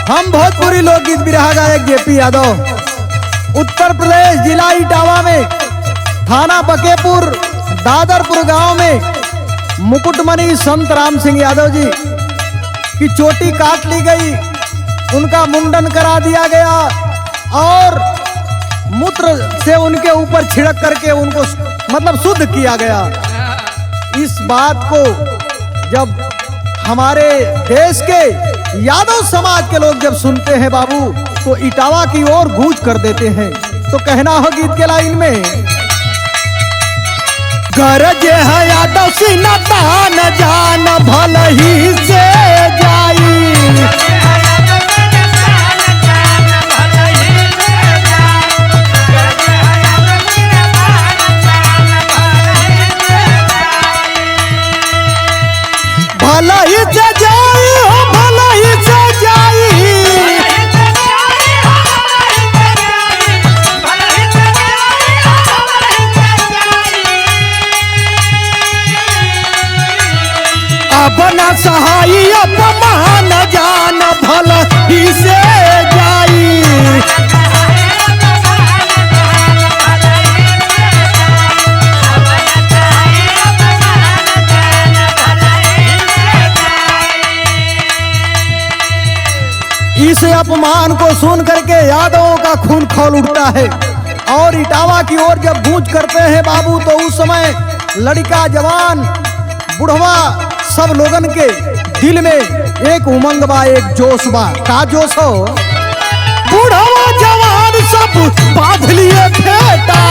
हम भोजपुरी लोकगीत बिरहा गायक जेपी यादव उत्तर प्रदेश जिला इटावा में थाना बकेपुर दादरपुर गांव में मुकुटमणि संत राम सिंह यादव जी की चोटी काट ली गई, उनका मुंडन करा दिया गया और मूत्र से उनके ऊपर छिड़क करके उनको मतलब शुद्ध किया गया। इस बात को जब हमारे देश के यादव समाज के लोग जब सुनते हैं बाबू तो इटावा की ओर गूंज कर देते हैं। तो कहना हो गीत के लाइन में, गरज है यादव सिन्हा तान जान भल ही से जाई, भला ही से जाई हो भला ही से जाई, अब न सहाई अपमान जान भला ही से जाई। इस अपमान को सुन करके यादवों का खून खौल उठता है और इटावा की ओर जब गूंज करते हैं बाबू तो उस समय लड़का जवान बुढ़वा सब लोगन के दिल में एक उमंग बा, एक जोश बा। का जोश हो? बुढ़वा जवान सब बांध लिए फेटा,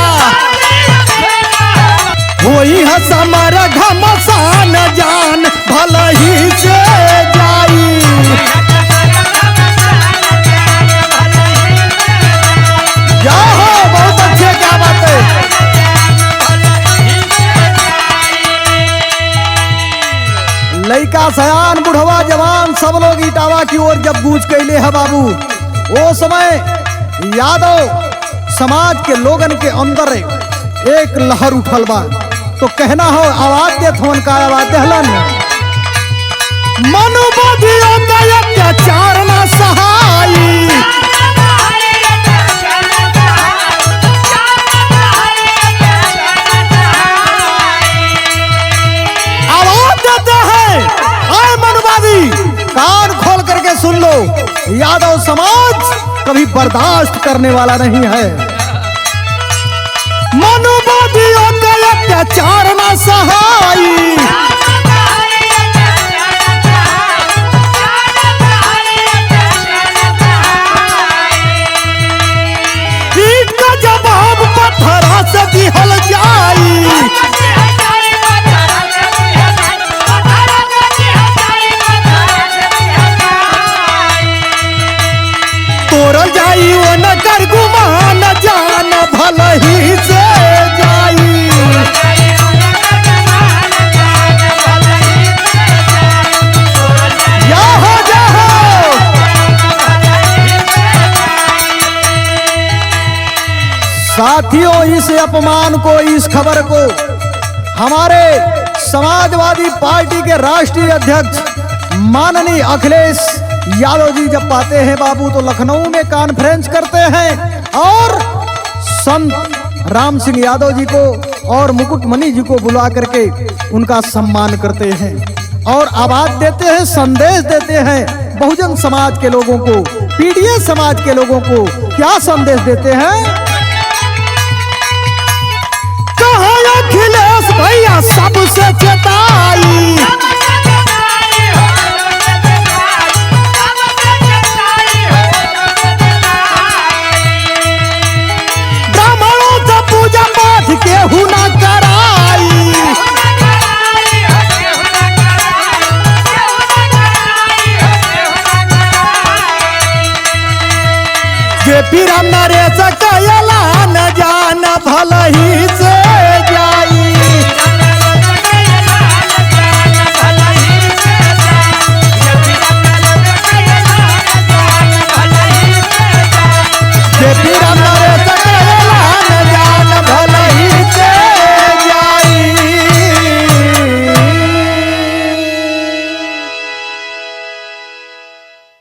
वही हस हमारा घमसान जान भला ही से जाई। बहुत अच्छे, क्या बात है। लड़का सयान बुढ़वा जवान सब लोग इटावा की ओर जब गूंज कैले है बाबू, वो समय यादव समाज के लोगन के अंदर एक लहर उठल बा। तो कहना हो आवाज देत होन का आवाज दहलन, मनुवादियों का अत्याचार ना सहाई, कान खोल करके सुन लो, यादव समाज कभी बर्दाश्त करने वाला नहीं है। मनुवादियों का अत्याचार ना सहाई, ईट का जवाब पत्थरा से दिहल जाई, तोड़ जाई वो न कर गुमान जान भल ही से जाई। जाहो जाहो। साथियों, इस अपमान को, इस खबर को हमारे समाजवादी पार्टी के राष्ट्रीय अध्यक्ष माननीय अखिलेश यादव जी जब पाते हैं बाबू तो लखनऊ में कॉन्फ्रेंस करते हैं और संत राम सिंह यादव जी को और मुकुटमणि जी को बुला करके उनका सम्मान करते हैं और आवाज देते हैं, संदेश देते हैं बहुजन समाज के लोगों को, पीडीएस समाज के लोगों को। क्या संदेश देते हैं? कहा अखिलेश भैया सबसे